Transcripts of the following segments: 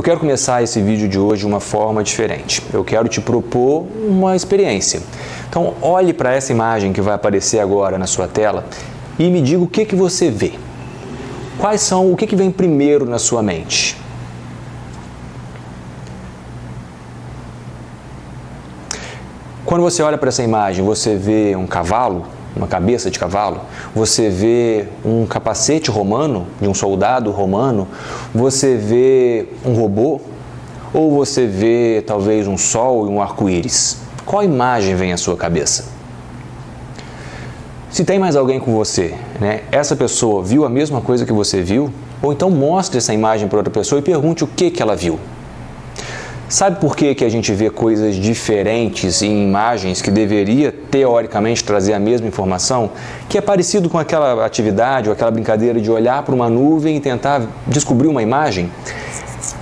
Eu quero começar esse vídeo de hoje de uma forma diferente. Eu quero te propor uma experiência. Então, olhe para essa imagem que vai aparecer agora na sua tela e me diga o que você vê. O que vem primeiro na sua mente? Quando você olha para essa imagem, você vê um cavalo, uma cabeça de cavalo, você vê um capacete romano, de um soldado romano, você vê um robô, ou você vê talvez um sol e um arco-íris? Qual imagem vem à sua cabeça? Se tem mais alguém com você, né? Essa pessoa viu a mesma coisa que você viu? Ou então mostre essa imagem para outra pessoa e pergunte o que ela viu. Sabe por que a gente vê coisas diferentes em imagens que deveria, teoricamente, trazer a mesma informação? Que é parecido com aquela atividade ou aquela brincadeira de olhar para uma nuvem e tentar descobrir uma imagem?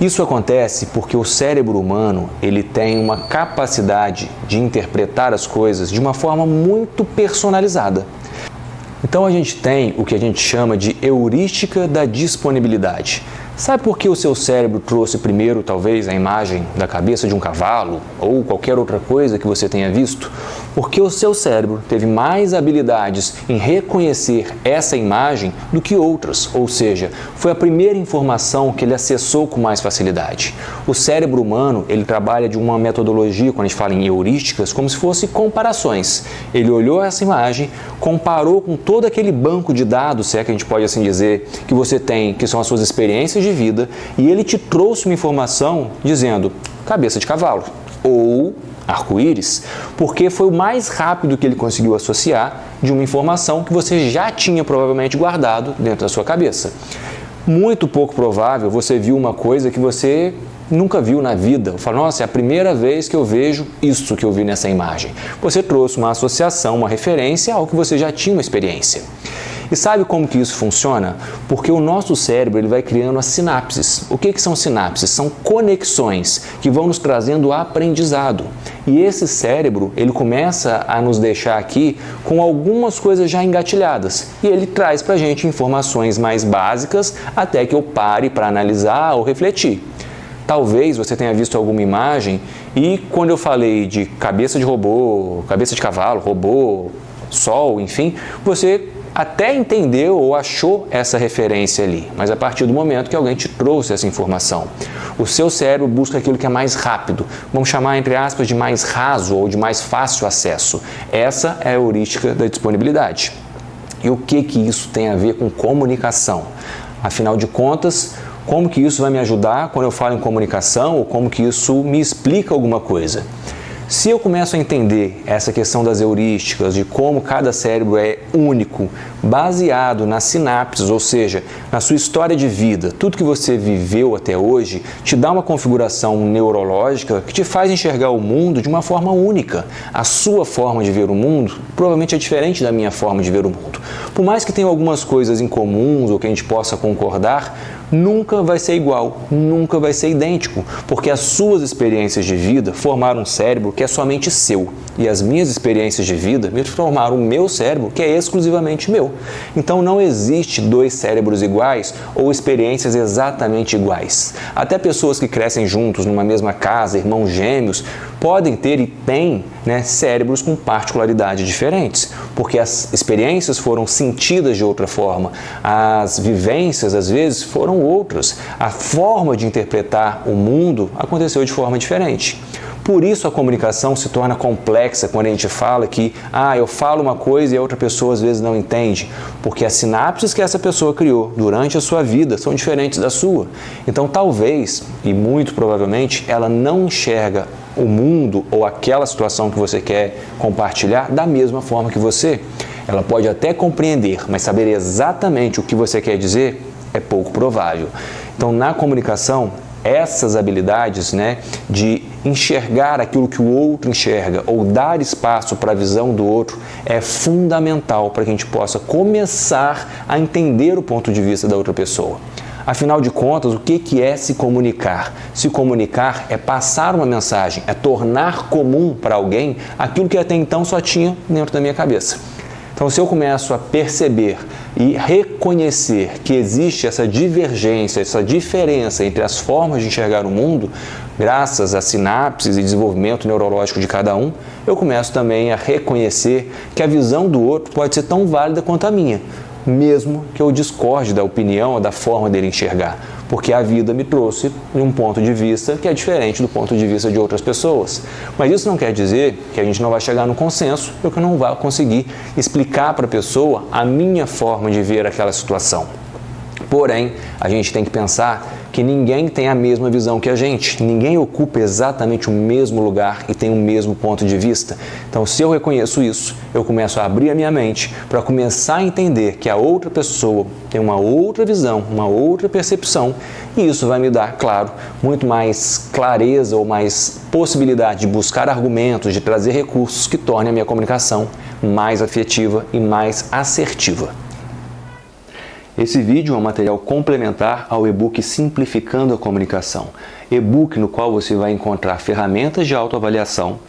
Isso acontece porque o cérebro humano ele tem uma capacidade de interpretar as coisas de uma forma muito personalizada. Então a gente tem o que a gente chama de heurística da disponibilidade. Sabe por que o seu cérebro trouxe primeiro, talvez, a imagem da cabeça de um cavalo ou qualquer outra coisa que você tenha visto? Porque o seu cérebro teve mais habilidades em reconhecer essa imagem do que outras, ou seja, foi a primeira informação que ele acessou com mais facilidade. O cérebro humano, ele trabalha de uma metodologia, quando a gente fala em heurísticas, como se fosse comparações. Ele olhou essa imagem, comparou com todo aquele banco de dados, se é que a gente pode assim dizer, que você tem, que são as suas experiências de vida, e ele te trouxe uma informação dizendo cabeça de cavalo ou arco-íris, porque foi o mais rápido que ele conseguiu associar de uma informação que você já tinha provavelmente guardado dentro da sua cabeça. Muito pouco provável você viu uma coisa que você nunca viu na vida. Fala, nossa, é a primeira vez que eu vejo isso que eu vi nessa imagem. Você trouxe uma associação, uma referência ao que você já tinha uma experiência. E sabe como que isso funciona? Porque o nosso cérebro ele vai criando as sinapses. O que são sinapses? São conexões que vão nos trazendo aprendizado. E esse cérebro, ele começa a nos deixar aqui com algumas coisas já engatilhadas. E ele traz para a gente informações mais básicas até que eu pare para analisar ou refletir. Talvez você tenha visto alguma imagem e quando eu falei de cabeça de robô, cabeça de cavalo, robô, sol, enfim, você até entendeu ou achou essa referência ali, mas a partir do momento que alguém te trouxe essa informação. O seu cérebro busca aquilo que é mais rápido, vamos chamar entre aspas de mais raso ou de mais fácil acesso. Essa é a heurística da disponibilidade. E o que isso tem a ver com comunicação? Afinal de contas, como que isso vai me ajudar quando eu falo em comunicação ou como que isso me explica alguma coisa? Se eu começo a entender essa questão das heurísticas, de como cada cérebro é único, baseado nas sinapses, ou seja, na sua história de vida, tudo que você viveu até hoje, te dá uma configuração neurológica que te faz enxergar o mundo de uma forma única. A sua forma de ver o mundo provavelmente é diferente da minha forma de ver o mundo. Por mais que tenha algumas coisas em comuns ou que a gente possa concordar, nunca vai ser igual, nunca vai ser idêntico, porque as suas experiências de vida formaram um cérebro que é somente seu, e as minhas experiências de vida me formaram o meu cérebro que é exclusivamente meu. Então não existe dois cérebros iguais ou experiências exatamente iguais. Até pessoas que crescem juntos numa mesma casa, irmãos gêmeos, podem ter e têm, cérebros com particularidades diferentes, porque as experiências foram sentidas de outra forma, as vivências às vezes foram outras, a forma de interpretar o mundo aconteceu de forma diferente. Por isso a comunicação se torna complexa quando a gente fala que eu falo uma coisa e a outra pessoa às vezes não entende, porque as sinapses que essa pessoa criou durante a sua vida são diferentes da sua. Então talvez, e muito provavelmente, ela não enxerga o mundo ou aquela situação que você quer compartilhar da mesma forma que você. Ela pode até compreender, mas saber exatamente o que você quer dizer é pouco provável. Então na comunicação, essas habilidades de enxergar aquilo que o outro enxerga ou dar espaço para a visão do outro é fundamental para que a gente possa começar a entender o ponto de vista da outra pessoa. Afinal de contas, o que é se comunicar? Se comunicar é passar uma mensagem, é tornar comum para alguém aquilo que até então só tinha dentro da minha cabeça. Então, se eu começo a perceber e reconhecer que existe essa divergência, essa diferença entre as formas de enxergar o mundo, graças a sinapses e desenvolvimento neurológico de cada um, eu começo também a reconhecer que a visão do outro pode ser tão válida quanto a minha, mesmo que eu discorde da opinião ou da forma dele enxergar, porque a vida me trouxe um ponto de vista que é diferente do ponto de vista de outras pessoas. Mas isso não quer dizer que a gente não vai chegar no consenso ou que eu não vá conseguir explicar para a pessoa a minha forma de ver aquela situação. Porém, a gente tem que pensar que ninguém tem a mesma visão que a gente, ninguém ocupa exatamente o mesmo lugar e tem o mesmo ponto de vista. Então, se eu reconheço isso, eu começo a abrir a minha mente para começar a entender que a outra pessoa tem uma outra visão, uma outra percepção, e isso vai me dar, claro, muito mais clareza ou mais possibilidade de buscar argumentos, de trazer recursos que tornem a minha comunicação mais afetiva e mais assertiva. Esse vídeo é um material complementar ao e-book Simplificando a Comunicação, e-book no qual você vai encontrar ferramentas de autoavaliação,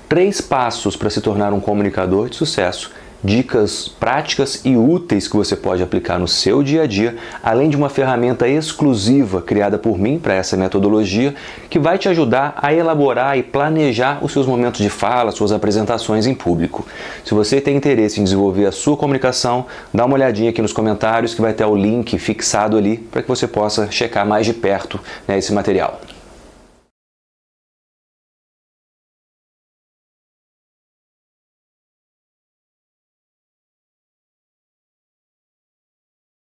3 passos para se tornar um comunicador de sucesso, dicas práticas e úteis que você pode aplicar no seu dia a dia, além de uma ferramenta exclusiva criada por mim para essa metodologia, que vai te ajudar a elaborar e planejar os seus momentos de fala, suas apresentações em público. Se você tem interesse em desenvolver a sua comunicação, dá uma olhadinha aqui nos comentários que vai ter o link fixado ali para que você possa checar mais de perto, esse material.